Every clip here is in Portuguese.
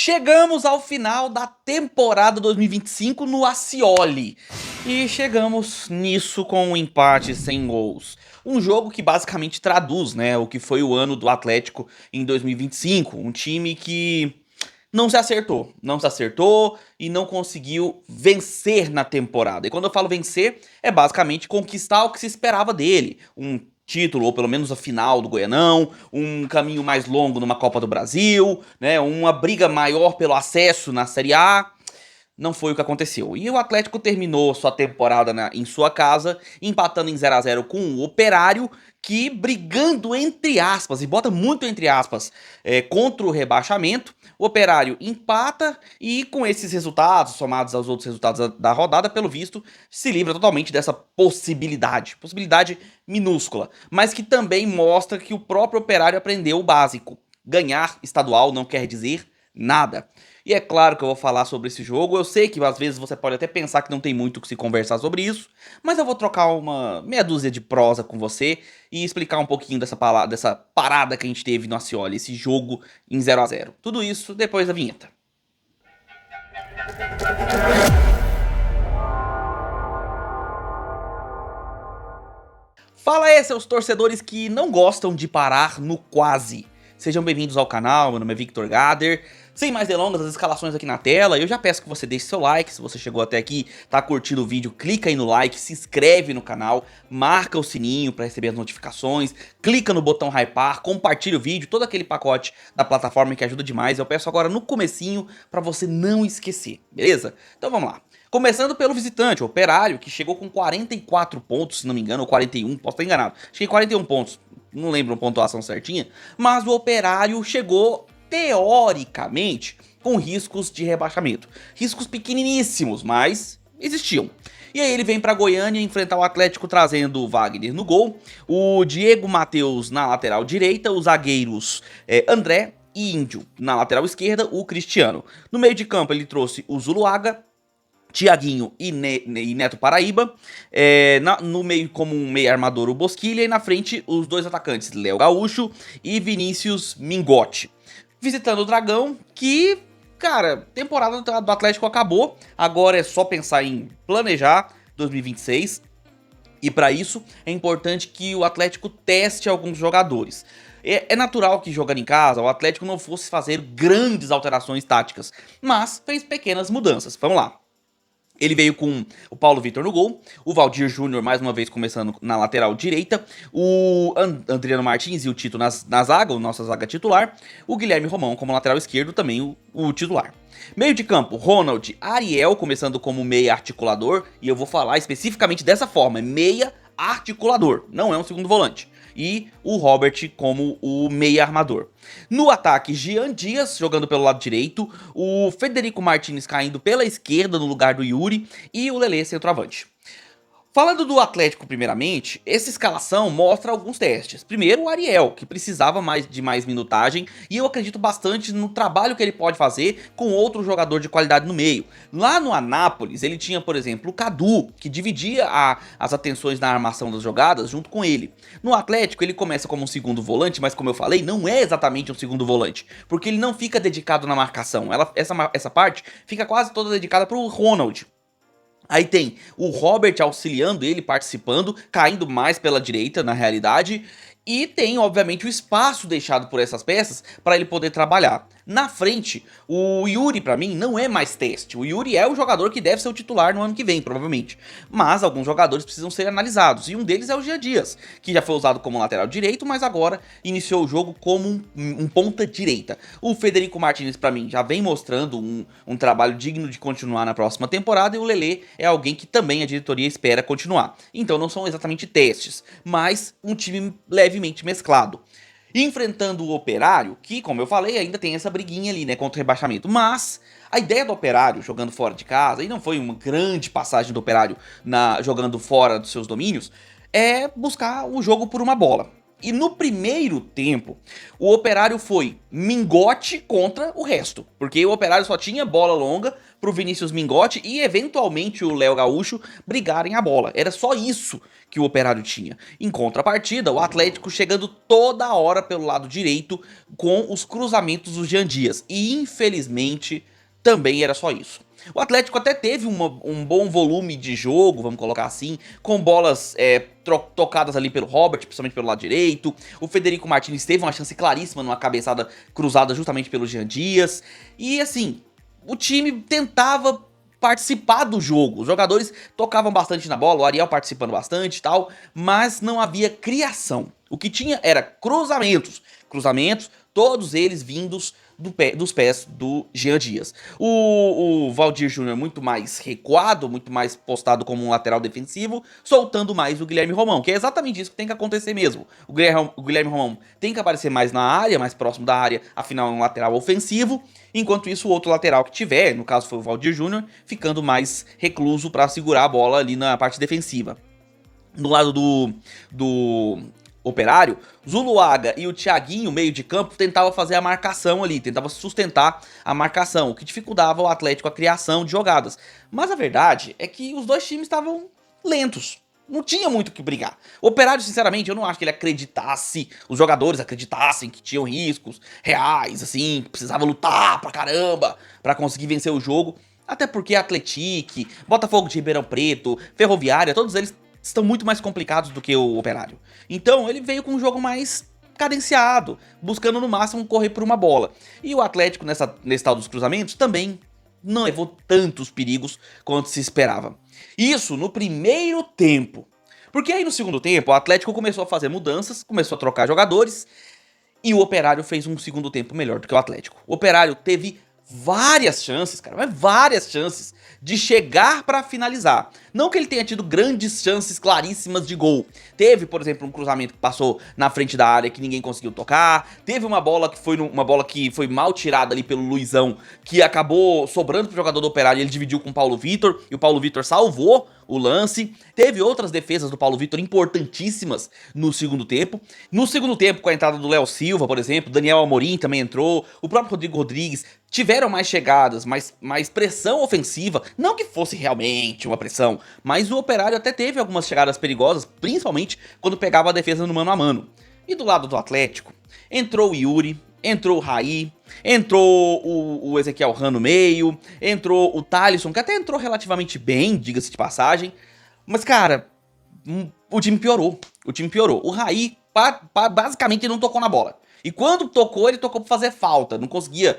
Chegamos ao final da temporada 2025 no Ascioli. E chegamos nisso com um empate sem gols. Um jogo que basicamente traduz, né, o que foi o ano do Atlético em 2025. Um time que não se acertou e não conseguiu vencer na temporada. E quando eu falo vencer, é basicamente conquistar o que se esperava dele. Um título, ou pelo menos a final do Goianão, um caminho mais longo numa Copa do Brasil, né, uma briga maior pelo acesso na Série A. Não foi o que aconteceu. E o Atlético terminou sua temporada em sua casa, empatando em 0 a 0 com o Operário, que brigando entre aspas, e bota muito entre aspas, contra o rebaixamento. O Operário empata e com esses resultados, somados aos outros resultados da rodada, pelo visto, se livra totalmente dessa possibilidade. Possibilidade minúscula, mas que também mostra que o próprio Operário aprendeu o básico. Ganhar estadual não quer dizer nada. E é claro que eu vou falar sobre esse jogo. Eu sei que às vezes você pode até pensar que não tem muito o que se conversar sobre isso, mas eu vou trocar uma meia dúzia de prosa com você e explicar um pouquinho dessa parada que a gente teve no Ascioli, esse jogo em 0 a 0. Tudo isso depois da vinheta. Fala aí, seus torcedores que não gostam de parar no quase. Sejam bem-vindos ao canal, meu nome é Victor Gader. Sem mais delongas, as escalações aqui na tela. Eu já peço que você deixe seu like. Se você chegou até aqui, tá curtindo o vídeo, clica aí no like, se inscreve no canal, marca o sininho para receber as notificações, clica no botão hypar, compartilha o vídeo, todo aquele pacote da plataforma que ajuda demais. Eu peço agora no comecinho para você não esquecer, beleza? Então vamos lá. Começando pelo visitante, o Operário, que chegou com 44 pontos, se não me engano, ou 41, posso estar enganado. Achei 41 pontos, não lembro a pontuação certinha, mas o Operário chegou, teoricamente, com riscos de rebaixamento. Riscos pequeniníssimos, mas existiam. E aí ele vem para Goiânia enfrentar o Atlético trazendo o Wagner no gol, o Diego Matheus na lateral direita, os zagueiros André e Índio na lateral esquerda, o Cristiano. No meio de campo ele trouxe o Zuluaga, Tiaguinho e Neto Paraíba, no meio como um meio armador o Bosquilha, e na frente os dois atacantes, Léo Gaúcho e Vinícius Mingotti. Visitando o Dragão, que, cara, temporada do Atlético acabou, agora é só pensar em planejar 2026, e para isso é importante que o Atlético teste alguns jogadores. É natural que jogando em casa o Atlético não fosse fazer grandes alterações táticas, mas fez pequenas mudanças. Vamos lá. Ele veio com o Paulo Vitor no gol, o Valdir Júnior mais uma vez começando na lateral direita, o Adriano Martins e o Tito na zaga, nossa zaga titular, o Guilherme Romão como lateral esquerdo, também o titular. Meio de campo, Ronald, Ariel começando como meia articulador, e eu vou falar especificamente dessa forma, meia articulador, não é um segundo volante. E o Robert como o meia armador. No ataque, Jean Dias jogando pelo lado direito, o Federico Martins caindo pela esquerda no lugar do Yuri e o Lelê centroavante. Falando do Atlético primeiramente, essa escalação mostra alguns testes. Primeiro o Ariel, que precisava de mais minutagem, e eu acredito bastante no trabalho que ele pode fazer com outro jogador de qualidade no meio. Lá no Anápolis ele tinha, por exemplo, o Cadu, que dividia as atenções na armação das jogadas junto com ele. No Atlético ele começa como um segundo volante, mas como eu falei, não é exatamente um segundo volante, porque ele não fica dedicado na marcação, essa parte fica quase toda dedicada para o Ronald. Aí tem o Robert auxiliando ele, participando, caindo mais pela direita na realidade. E tem, obviamente, o espaço deixado por essas peças para ele poder trabalhar. Na frente, o Yuri, pra mim, não é mais teste. O Yuri é o jogador que deve ser o titular no ano que vem, provavelmente. Mas alguns jogadores precisam ser analisados. E um deles é o Jean Dias, que já foi usado como lateral direito, mas agora iniciou o jogo como um ponta direita. O Federico Martins, pra mim, já vem mostrando um trabalho digno de continuar na próxima temporada. E o Lelê é alguém que também a diretoria espera continuar. Então não são exatamente testes, mas um time levemente mesclado. Enfrentando o Operário, que, como eu falei, ainda tem essa briguinha ali, né, contra o rebaixamento. Mas a ideia do Operário jogando fora de casa, e não foi uma grande passagem do Operário jogando fora dos seus domínios, é buscar o jogo por uma bola. E no primeiro tempo, o Operário foi Mingote contra o resto. Porque o Operário só tinha bola longa pro Vinícius Mingote e eventualmente o Léo Gaúcho brigarem a bola. Era só isso que o Operário tinha. Em contrapartida, o Atlético chegando toda hora pelo lado direito com os cruzamentos dos Jean Dias. E infelizmente também era só isso. O Atlético até teve um bom volume de jogo, vamos colocar assim, com bolas tocadas ali pelo Robert, principalmente pelo lado direito. O Federico Martins teve uma chance claríssima numa cabeçada cruzada justamente pelo Jean Dias. E assim, o time tentava participar do jogo. Os jogadores tocavam bastante na bola, o Ariel participando bastante e tal, mas não havia criação. O que tinha era cruzamentos, todos eles vindos dos pés do Jean Dias. O Valdir Júnior muito mais recuado, muito mais postado como um lateral defensivo, soltando mais o Guilherme Romão, que é exatamente isso que tem que acontecer mesmo. O Guilherme Romão tem que aparecer mais na área, mais próximo da área, afinal é um lateral ofensivo, enquanto isso o outro lateral que tiver, no caso foi o Valdir Júnior, ficando mais recluso para segurar a bola ali na parte defensiva. Do lado do Operário, Zuluaga e o Thiaguinho, meio de campo, tentavam fazer a marcação ali, tentavam sustentar a marcação, o que dificultava o Atlético a criação de jogadas. Mas a verdade é que os dois times estavam lentos, não tinha muito o que brigar. O Operário, sinceramente, eu não acho que ele acreditasse, os jogadores acreditassem que tinham riscos reais, assim, que precisava lutar pra caramba pra conseguir vencer o jogo. Até porque Atlético, Botafogo de Ribeirão Preto, Ferroviária, todos eles estão muito mais complicados do que o Operário. Então ele veio com um jogo mais cadenciado, buscando no máximo correr por uma bola. E o Atlético nesse tal dos cruzamentos também não levou tantos perigos quanto se esperava. Isso no primeiro tempo. Porque aí no segundo tempo o Atlético começou a fazer mudanças, começou a trocar jogadores e o Operário fez um segundo tempo melhor do que o Atlético. O Operário teve várias chances, cara, mas várias chances de chegar pra finalizar. Não que ele tenha tido grandes chances claríssimas de gol. Teve, por exemplo, um cruzamento que passou na frente da área que ninguém conseguiu tocar. Teve uma bola que foi mal tirada ali pelo Luizão, que acabou sobrando pro jogador do Operário e ele dividiu com o Paulo Vitor, e o Paulo Vitor salvou o lance. Teve outras defesas do Paulo Vitor importantíssimas no segundo tempo. No segundo tempo, com a entrada do Léo Silva, por exemplo, Daniel Amorim também entrou, o próprio Rodrigo Rodrigues, tiveram mais chegadas, mais pressão ofensiva. Não que fosse realmente uma pressão, mas o Operário até teve algumas chegadas perigosas, principalmente quando pegava a defesa no mano a mano. E do lado do Atlético, entrou o Yuri, entrou o Raí, entrou o Ezequiel Han no meio, entrou o Thalisson, que até entrou relativamente bem, diga-se de passagem. Mas, cara, o time piorou. O Raí basicamente não tocou na bola. E quando tocou, ele tocou pra fazer falta. Não conseguia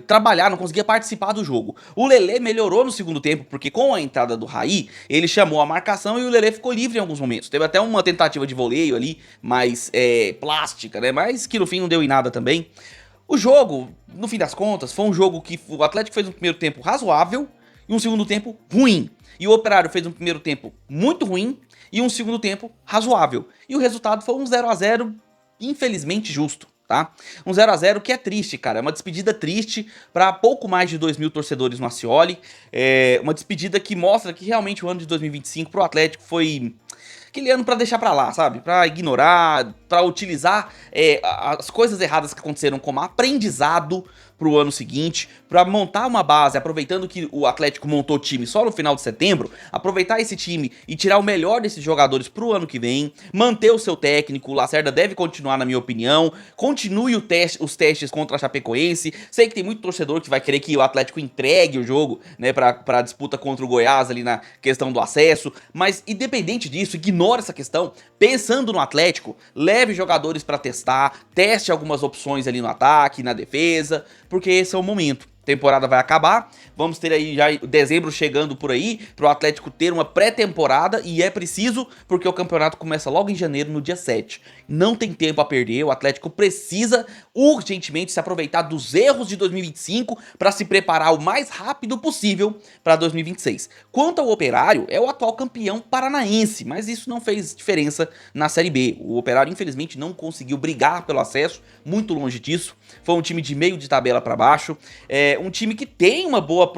trabalhar, não conseguia participar do jogo. O Lelê melhorou no segundo tempo, porque com a entrada do Raí, ele chamou a marcação e o Lelê ficou livre em alguns momentos. Teve até uma tentativa de voleio ali, mais plástica, né? Mas que no fim não deu em nada também. O jogo, no fim das contas, foi um jogo que o Atlético fez um primeiro tempo razoável e um segundo tempo ruim. E o Operário fez um primeiro tempo muito ruim e um segundo tempo razoável. E o resultado foi um 0-0 infelizmente justo, tá? Um 0-0 que é triste, cara, é uma despedida triste para pouco mais de 2.000 torcedores no Ascioli, uma despedida que mostra que realmente o ano de 2025 pro Atlético foi aquele ano pra deixar pra lá, sabe? Pra ignorar, pra utilizar as coisas erradas que aconteceram como aprendizado pro ano seguinte, pra montar uma base, aproveitando que o Atlético montou o time só no final de setembro, aproveitar esse time e tirar o melhor desses jogadores pro ano que vem, manter o seu técnico, o Lacerda deve continuar na minha opinião, continue os testes contra a Chapecoense, sei que tem muito torcedor que vai querer que o Atlético entregue o jogo, né, pra disputa contra o Goiás ali na questão do acesso, mas independente disso, ignora essa questão, pensando no Atlético, leve jogadores pra testar, teste algumas opções ali no ataque, na defesa, porque esse é o momento. Temporada vai acabar, vamos ter aí já dezembro chegando por aí, pro Atlético ter uma pré-temporada, e é preciso, porque o campeonato começa logo em janeiro, no dia 7. Não tem tempo a perder, o Atlético precisa urgentemente se aproveitar dos erros de 2025 para se preparar o mais rápido possível para 2026. Quanto ao Operário, é o atual campeão paranaense, mas isso não fez diferença na Série B. O Operário, infelizmente, não conseguiu brigar pelo acesso, muito longe disso. Foi um time de meio de tabela para baixo, um time que tem uma boa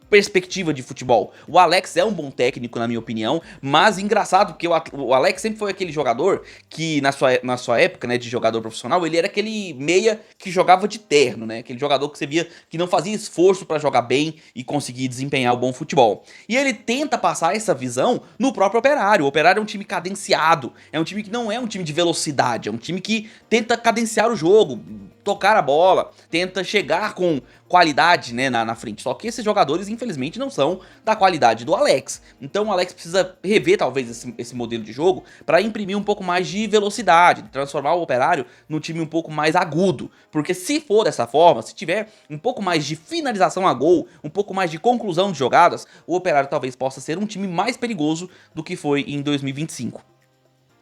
perspectiva de futebol. O Alex é um bom técnico, na minha opinião, mas engraçado porque o Alex sempre foi aquele jogador que, na sua época, né, de jogador profissional, ele era aquele meia que jogava de terno, né, aquele jogador que você via que não fazia esforço pra jogar bem e conseguir desempenhar o bom futebol. E ele tenta passar essa visão no próprio Operário. O Operário é um time cadenciado, é um time que não é um time de velocidade, é um time que tenta cadenciar o jogo, tocar a bola, tenta chegar com qualidade, né, na frente. Só que esses jogadores, infelizmente, não são da qualidade do Alex. Então o Alex precisa rever, talvez, esse modelo de jogo para imprimir um pouco mais de velocidade, transformar o Operário num time um pouco mais agudo. Porque se for dessa forma, se tiver um pouco mais de finalização a gol, um pouco mais de conclusão de jogadas, o Operário talvez possa ser um time mais perigoso do que foi em 2025.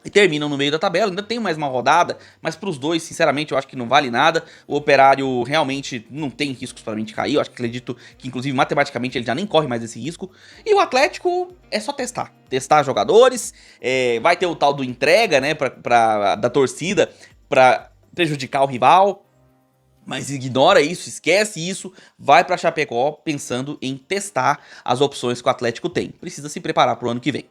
E terminam no meio da tabela, ainda tem mais uma rodada, mas pros dois, sinceramente, eu acho que não vale nada. O Operário realmente não tem riscos pra mim de cair, eu acho que acredito que, inclusive, matematicamente ele já nem corre mais esse risco. E o Atlético é só testar jogadores, vai ter o tal do entrega, né, da torcida pra prejudicar o rival. Mas ignora isso, esquece isso, vai pra Chapecó pensando em testar as opções que o Atlético tem. Precisa se preparar pro ano que vem.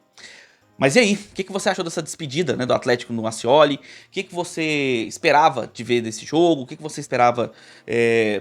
Mas e aí, o que você achou dessa despedida, né, do Atlético no Ascioli? O que você esperava de ver desse jogo? O que você esperava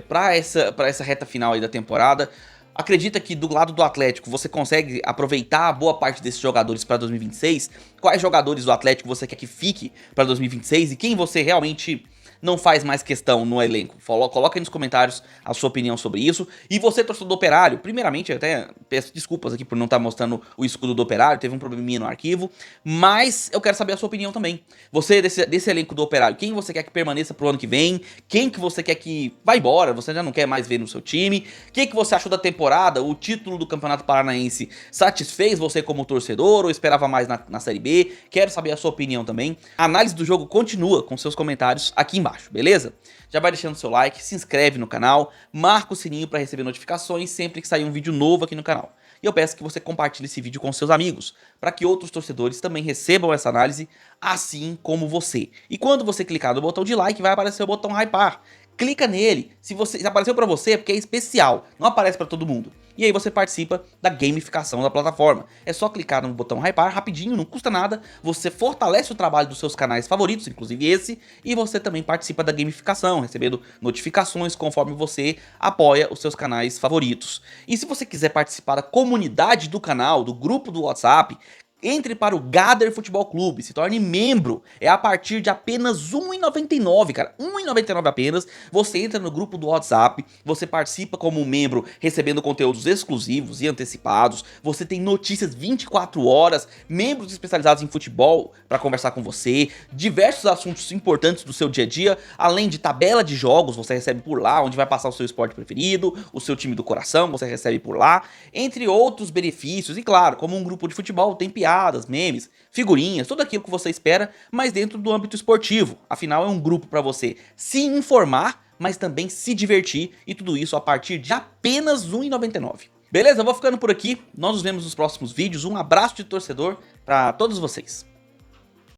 pra essa reta final aí da temporada? Acredita que do lado do Atlético você consegue aproveitar boa parte desses jogadores para 2026? Quais jogadores do Atlético você quer que fique para 2026? E quem você realmente não faz mais questão no elenco? Coloca aí nos comentários a sua opinião sobre isso. E você, torcedor do Operário, primeiramente, eu até peço desculpas aqui por não estar mostrando o escudo do Operário, teve um probleminha no arquivo, mas eu quero saber a sua opinião também. Você, desse elenco do Operário, quem você quer que permaneça pro ano que vem? Quem que você quer que vá embora, você já não quer mais ver no seu time? O que você achou da temporada? O título do Campeonato Paranaense satisfez você como torcedor ou esperava mais na Série B? Quero saber a sua opinião também. A análise do jogo continua com seus comentários aqui embaixo, beleza? Já vai deixando seu like, se inscreve no canal, marca o sininho para receber notificações sempre que sair um vídeo novo aqui no canal. E eu peço que você compartilhe esse vídeo com seus amigos, para que outros torcedores também recebam essa análise, assim como você. E quando você clicar no botão de like, vai aparecer o botão hypar. Clica nele, se apareceu para você é porque é especial, não aparece para todo mundo. E aí você participa da gamificação da plataforma. É só clicar no botão hypar rapidinho, não custa nada, você fortalece o trabalho dos seus canais favoritos, inclusive esse, e você também participa da gamificação, recebendo notificações conforme você apoia os seus canais favoritos. E se você quiser participar da comunidade do canal, do grupo do WhatsApp, entre para o Gather Futebol Clube, se torne membro, é a partir de apenas R$ 1,99, cara, R$ 1,99 apenas, você entra no grupo do WhatsApp, você participa como membro, recebendo conteúdos exclusivos e antecipados, você tem notícias 24 horas, membros especializados em futebol para conversar com você, diversos assuntos importantes do seu dia a dia, além de tabela de jogos, você recebe por lá, onde vai passar o seu esporte preferido, o seu time do coração, você recebe por lá, entre outros benefícios, e claro, como um grupo de futebol, tem piadas, memes, figurinhas, tudo aquilo que você espera, mas dentro do âmbito esportivo. Afinal, é um grupo para você se informar, mas também se divertir, e tudo isso a partir de apenas R$ 1,99. Beleza? Eu vou ficando por aqui, nós nos vemos nos próximos vídeos, um abraço de torcedor para todos vocês.